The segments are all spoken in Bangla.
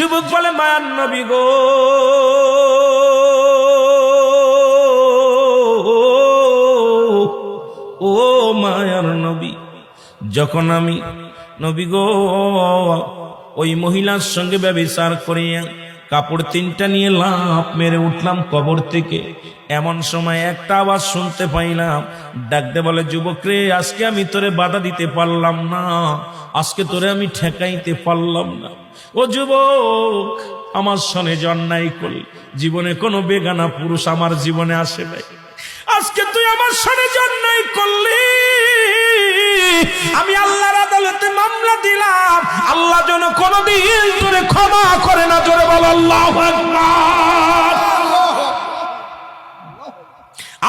যুবক বলে মায়ার নবী গো, ও মায়ার নবী, যখন আমি নবী গো ওই মহিলার সঙ্গে ব্যভিচার করিয়া কাপড় তিনটা নিয়ে লাফ মেরে উঠলাম কবর থেকে, এমন সময় একটা আওয়াজ শুনতে পাইলাম, ডাকতে বলে যুবক রে, আজকে আমি তোরে বাধা দিতে পারলাম না, আজকে তোরে আমি ঠেকাইতে পারলাম না। ও যুবক, আমার সনে অন্যায় করলি, জীবনে কোনো বেগানা পুরুষ আমার জীবনে আসে নাই, আজকে তুই আমার সনে অন্যায় করলি, আমি আল্লাহর আদালতে মামলা দিলাম, আল্লাহ যেন কোনদিন তোরে ক্ষমা করে না। জোরে বল আল্লাহু আকবার।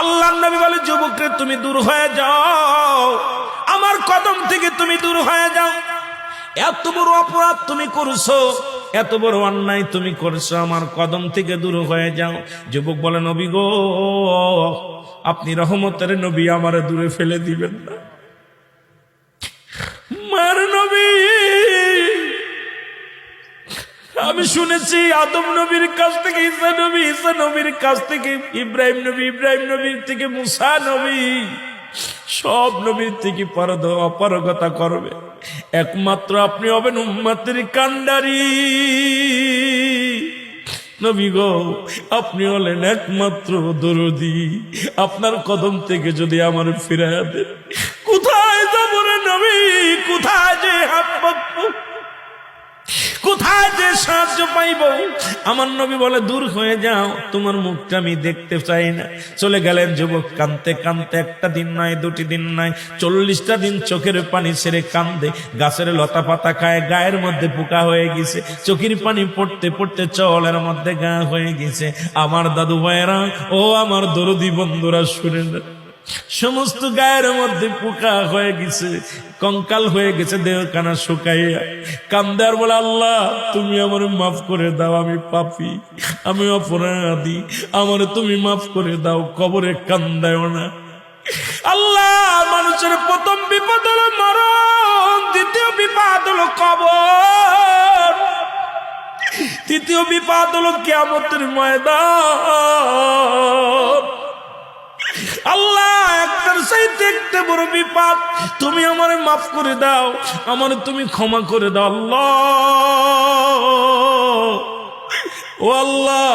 আল্লাহর নবী বলে যুবক রে, তুমি দূর হয়ে যাও, আমার কদম থেকে তুমি দূর হয়ে যাও, এত বড় অপরাধ তুমি করছো, এত বড় অন্যায় তুমি করছো, আমার কদম থেকে দূর হয়ে যাও। যুবক বলে নবী গো, আপনি রহমতের নবী, আমারে দূরে ফেলে দিবেন না। মার নবী, আমি শুনেছি আদম নবীর কাছ থেকে ঈসা নবী, ঈসা নবীর কাছ থেকে ইব্রাহিম নবী, ইব্রাহিম নবীর থেকে মুসা নবী, সব নবীর থেকে অপারগতা করবে, একমাত্র আপনি হবেন উম্মতের কান্ডারি। নবী গো, আপনি হলেন একমাত্র দরদি, আপনার কদম থেকে যদি আমার ফিরাইয়া দেন, কোথায় যাবো রে নবী, কোথায় যে হাত পাতবো, কোথায় যে সাহায্য পাইব? আমার নবী বলে দূর হয়ে যাও, তোমার মুখটা আমি দেখতে চাই না। চলে গেলেন যুবক কানতে কানতে, একটা দিন নয়, দুটি দিন নয়, 40টা দিন চোখের পানি ছেড়ে কান্দে, গাছের লতা পাতা খায়, গায়ের মধ্যে পোকা হয়ে গেছে, চোখের পানি পড়তে পড়তে চলের মধ্যে গা হয়ে গেছে। আমার দাদু ভাইয়েরা, ও আমার দরদি বন্ধুরা, শুনেন, সমস্ত গায়ের মধ্যে পোকা হয়ে গেছে, কঙ্কাল হয়ে গেছে, দেহখানা শুকাইয়া কান্দে আর বলে আল্লাহ তুমি আমার মাফ করে দাও, আমি পাপী, আমি অপরাধী, আমার তুমি মাফ করে দাও, কবরে কান্দায় না। আল্লাহ, মানুষের প্রথম বিপদ হলো মরণ, দ্বিতীয় বিপদ হলো কবর, তৃতীয় বিপদ হলো কিয়ামতের ময়দান। আল্লাহ, একটার চাইতে একটা বড় বিপদ, তুমি আমারে মাফ করে দাও, আমারে তুমি ক্ষমা করে দাও আল্লাহ, ও আল্লাহ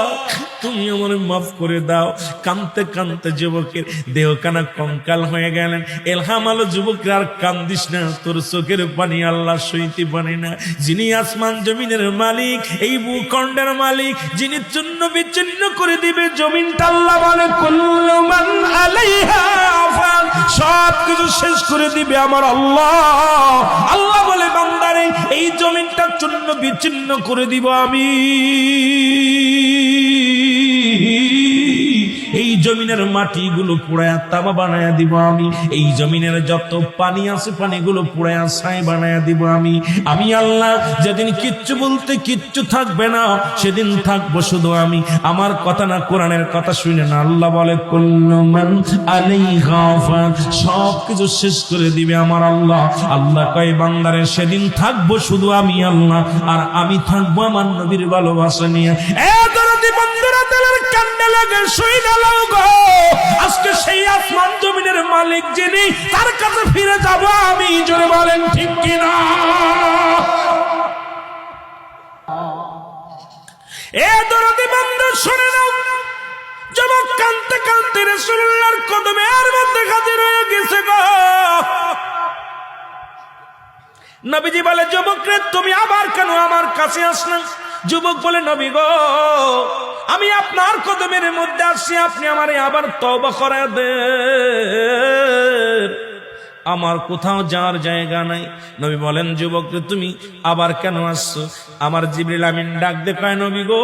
তুমি আমারে মাফ করে দাও। কানতে কানতে যুবকের দেহখানা কঙ্কাল হয়ে গেলেন। এলহাম আলো যুবকের, আর কান্দিস না, তোর চোখের পানি আল্লাহ সইতে পারে না। যিনি আসমান জমিনের মালিক, এই ভূখণ্ডের মালিক, যিনি চূর্ণ বিচ্ছিন্ন করে দিবে জমিনটা, আল্লাহ বলে কুল্লু মান আলাইহা ফান, সব কিছু শেষ করে দিবে আমার আল্লাহ। আল্লাহ বলে বান্দারে, এই জমিনটা চূর্ণ বিচ্ছিন্ন করে দিব আমি, এই জমিনের মাটিগুলো পুড়ায়া তামা বানায়া দিব আমি, এই জমিনের যত পানি আছে পানিগুলো পুড়ায়া ছাই বানায়া দিব আমি। আমি আল্লাহ যেদিন কিচ্ছু বলতে কিচ্ছু থাকবে না, সেদিন থাকবো শুধু আমি। আমার কথা না, কোরআনের কথা শুনে না। আল্লাহ বলে কুল্লু মান আলাইহা ফান, সব কিছু শেষ করে দিবে আমার আল্লাহ। আল্লাহ কয় বান্দারে, সেদিন থাকবো শুধু আমি আল্লাহ, আর আমি থাকবো আমার নবীর ভালোবাসা নিয়ে। বন্ধুরা, তেলের কান্ডা লাগে শুই না গো, আজকে সেই আসমান জমিনের মালিক যিনি, তার কাছে ফিরে যাব আমি। জোরে বলেন ঠিক কিনা? এ দরদি বান্দা শুনে নাও, যুবক কানতে কানতে রাসূলুল্লাহর কদমের মধ্যে হাজির হয়ে গেছে গো। নবীজি বলে যুবক রে, তুমি আবার কেন আমার কাছে আসলেন? যুবক বলে নবী গো, আমি আপনার কদমের মধ্যে আসছি, আপনি আমারে আবার তওবা করা দেন, আমার কোথাও যাওয়ার জায়গা নাই। নবী বলেন যুবক রে, তুমি আবার কেন আসছো? আমার জিবরিল আমিন ডাক দে কয় নবী গো,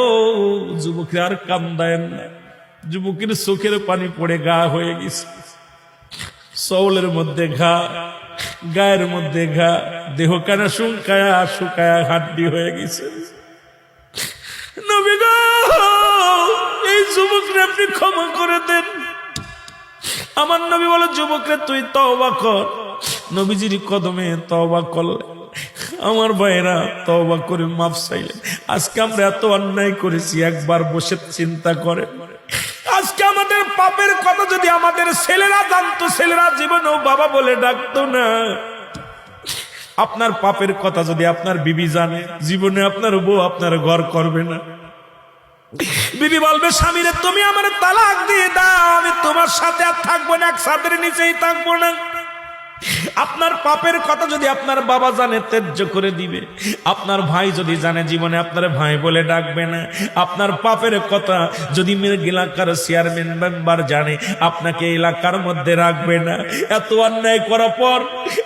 যুবকের আর কান্দায়েন না, যুবকের চোখের পানি পড়ে গা হয়ে গেছে, চৌলের মধ্যে ঘা, গায়ের মধ্যে ঘা, দেহ কানা শুকায়া শুকায়া হাড্ডি হয়ে গেছে। নবী গো, এই যুবকরে আপনি ক্ষমা করে দেন। আমার নবী বলে যুবকরে তুই তওবা কর। নবীজির কদমে তওবা করলে আমার ভাইরা তওবা করে মাফ চাইলেন। আজকে আমরা এত অন্যায় করেছি, একবার বসে চিন্তা করে আজকে আমাদের পাপের কথা যদি আমাদের ছেলেরা জানতো, ছেলেরা জীবনেও বাবা বলে ডাকতো না। আপনার পাপের কথা যদি আপনার বিবি জানে, জীবনে আপনার বউ আপনার ঘর করবে না। বিবি বলবে স্বামীরে তুমি আমার তালাক দিয়ে দাও, আমি তোমার সাথে আর থাকবো না, এক ছাদের নিচেই থাকবো না। আপনার পাপের কথা যদি আপনার বাবা জানে, ত্যায্য করে দিবে। আপনার ভাই যদি জানে, জীবনে আপনার ভাই বলে ডাকবে না। আপনার পাপের কথা যদি এলাকার চেয়ারম্যান মেম্বার জানে, আপনাকে এলাকার মধ্যে রাখবে না। এত অন্যায় করার পর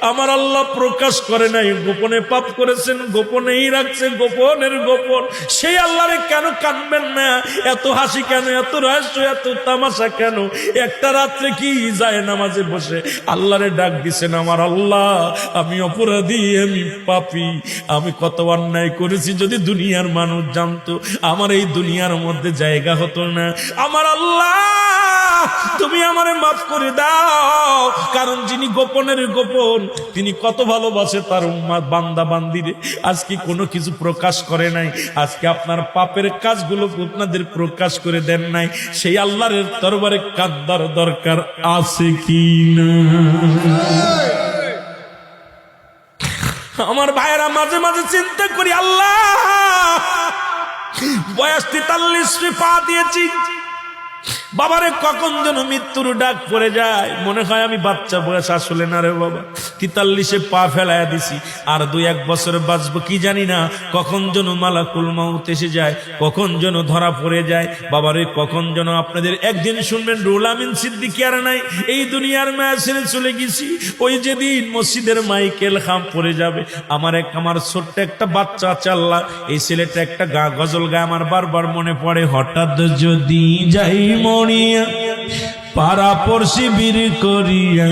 আমার আল্লাহ প্রকাশ করে নাই, গোপনে পাপ করেছেন, গোপনেই রাখছে, গোপনের গোপন। সেই আল্লাহরে কেন কানবেন না? এত হাসি কেন, এত রহস্য, এত তামাশা কেন? একটা রাত্রে কি যায় নামাজে বসে আল্লাহরে ডাক দিছেন, আমার আল্লাহ আমি অপরাধী, আমি পাপী, আমি কত অন্যায় করেছি। যদি দুনিয়ার মানুষ জানতো, আমার এই দুনিয়ার মধ্যে জায়গা হতো না। আমার আল্লাহ তুমি আমারে মাফ করে দাও। কারণ যিনি গোপনের গোপন, তিনি কত ভালোবাসে তার উম্মাত বান্দা বান্দিরে। আজকে কোনো কিছু প্রকাশ করে নাই, আজকে আপনার পাপের কাজগুলো আপনাদের প্রকাশ করে দেন নাই। সেই আল্লাহর দরবারে কাঁদার দরকার আছে কি না? আমার ভাইয়েরা মাঝে মাঝে চিন্তা করি, আল্লাহ বয়স 43 পা দিয়েছি, বাবারে কখন যেন মৃত্যুর ডাক পড়ে যায়। মনে হয় আমি বাচ্চা বয়স, আসলে না রে বাবা। 43 পা ফেলাইয়া দিছি, আর 2-1 বছর বাঁচবো কি জানি না। কখন যেন মালাকুল মাউত এসে যায়, কখন যেন ধরা পড়ে যায়। বাবারে কখন যেন আপনাদের একদিন শুনবেন রুহুল আমিন সিদ্দিকী আর নাই, এই দুনিয়ার মায়া ছেড়ে চলে গেছি। ওই যেদিন মসজিদের মাইকেল খাম পড়ে যাবে, আমার ছোট্ট একটা বাচ্চা আছে, আল্লাহ এই ছেলেটা একটা গজল গায়, আমার বারবার মনে পড়ে। হঠাৎ যদি যাই মরিয়া পাড়া পড়শি বীর করিয়া,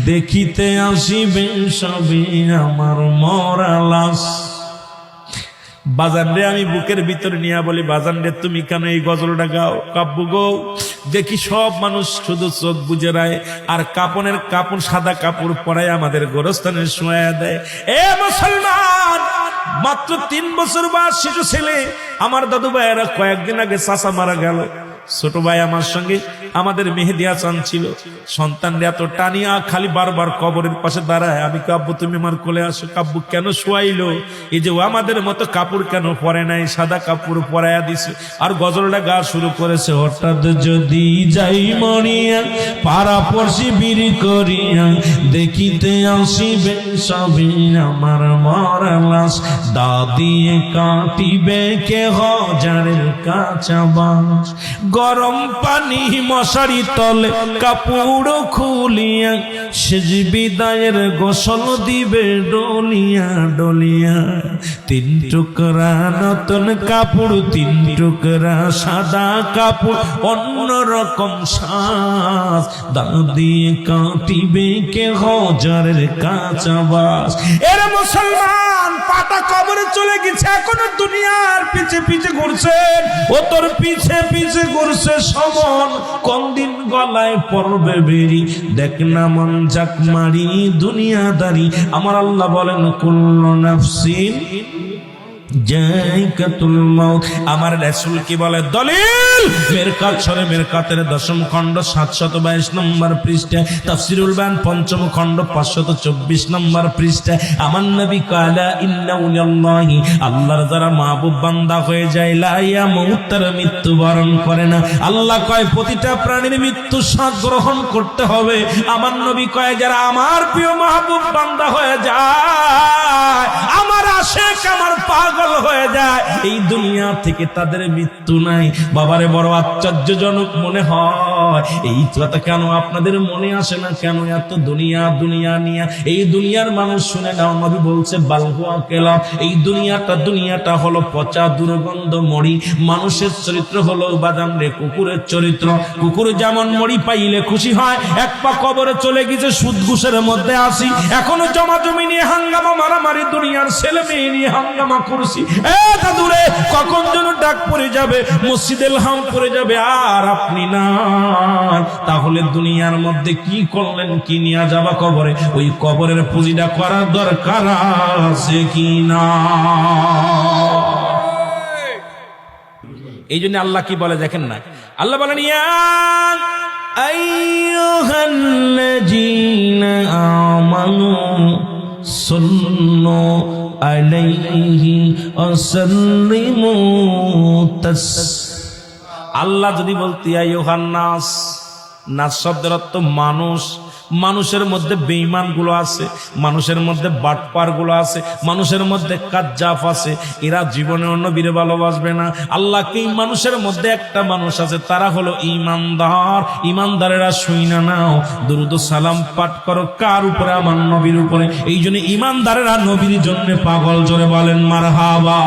দেখিতে আসিবেন সবে আমার মরা লাশ। বাজান রে আমি বুকের ভিতরে নিয়ে বলি, বাজান রে তুমি কেন এই গজলটা গাও? কাব্য গো, দেখি সব মানুষ শুধু চোখ বুজে রায়, আর কাপনের কাপড় সাদা কাপড় পরায় আমাদের গোরস্থানে শোয়া দেয়। এ মুসলমান, মাত্র 3 বছর বয়স শিশু ছেলে। আমার দাদু ভাইয়েরা কয়েকদিন আগে চাচা মারা গেল। ছোট ভাই আমার সঙ্গে আমাদের মেহেদি হাসান ছিল। সন্তানরা এত টানিয়া খালি বারবার কবরের পাশে দাঁড়ায়। আমি কাব্য তুমি আমার কোলে আসো। কাব্য কেন শোয়াইলো? এই যে ও আমাদের মতো কাপড় কেন পরে নাই, সাদা কাপড় পরাইয়া দিছে, আর গজলটা গা শুরু করেছে। হঠাৎ যদি যাই মরিয়া পাড়া পড়শি বীর করিয়া, দেখিতে আসিবে সবে আমার মরা লাশ। দাদিয়ে কাটিবে কে হাজারের কাঁচা বাঁশ। গরম পানি মশারি তলে কাপড় খুলিয়া, সেজ বিদায়ের গোসল দিবে ডলিয়া ডলিয়া। 3 টুকরা নতুন কাপড়, 3 টুকরা সাদা কাপড়, অন্যরকম সাজ। দাদি কাটিবে কে হাজারের কাঁচা বাঁশ। এরা মুসলমান পাটা কবরে চলে গেছে, এখনো দুনিয়ার পিছে পিছে ঘুরছেন। ও তোর পিছে পিছে ঘুরছে সমন, কোন দিন গলায় পড়বে বেরি। দেখ না মন জাক মারি দুনিয়াদারি। আমার আল্লাহ বলেন কুল্লু নাফসিন জায়কাতুল মাউত। আমার রাসূল কি বলে? দলিল মেরকাত সরে মেরকাতের 10ম খণ্ড 722 নম্বর পৃষ্ঠা, তাফসীরুল বায়ান 5ম খণ্ড 524 নম্বর পৃষ্ঠা। আমার নবী কালা ইন্নাল্লাহি, আল্লাহর যারা মাহবুব বান্দা হয়ে যায়, লা ইয়ামুত, তার মৃত্যুবরণ করে না। আল্লাহ কয় প্রতিটা প্রাণীর মৃত্যু স্বাদ গ্রহণ করতে হবে। আমার নবী কয় যারা আমার প্রিয় মাহবুব বান্দা হয়ে যায়, আমার আশিক, আমার পাগল হয়ে যায়, এই দুনিয়া থেকে তাদের মৃত্যু নাই। বাবারে বড় আশ্চর্যজনক মনে হয়। এই কথা কেন আপনাদের মনে আসে না? কেন এত দুনিয়া দুনিয়া নিয়া? এই দুনিয়ার মানুষ শুনে নাও, নবী বলছে বালহুয়া কেলা, এই দুনিয়াটা হলো পচা দুর্গন্ধ মরি। মানুষের চরিত্র হলো বাদাম রে কুকুরের চরিত্র। কুকুর যেমন মরি পাইলে খুশি হয়, এক পা কবরে চলে গেছে, সুদ ঘুষের মধ্যে আসি, এখনো জমা জমি নিয়ে হাঙ্গামা মারামারি, দুনিয়ার ছেলে মেয়ে নিয়ে হাঙ্গামা করছে। করছি, এ দাদুরে কখন যেন ডাক পড়ে যাবে, মসজিদে হাম পড়ে যাবে আর আপনি না, তাহলে দুনিয়ার মধ্যে কি করলেন, কি নিয়ে যাবা কবরে, ওই কবরের পুঁজিটা করার দরকার আছে কি না? এই জন্য আল্লাহ কি বলে দেখেন না, আল্লাহ বলেন ইয়া আইয়ুহাল্লাযীনা আমানু সাল্লু আলাইহি ওয়া সাল্লিমু আল্লাহ যদি বলতে আইয়ুহান নাস, নাস শব্দের অর্থ মানুষ, মানুষের মধ্যে বেঈমান গুলো আছে, মানুষের মধ্যে বাটপার গুলো আছে, মানুষের মধ্যে কাজ্জাব আছে, এরা জীবনে নবীরে ভালোবাসবে না। আল্লাহকে মানুষের মধ্যে একটা মানুষ আছে, তারা হলো ঈমানদার। ঈমানদারেরা শুইনা নাও, দুরূদ ও সালাম পাঠ করো কার উপরে? আমার নবীর উপরে। এই জন্য ঈমানদারেরা নবীর জন্য পাগল, জোরে বলেন মারহাবা।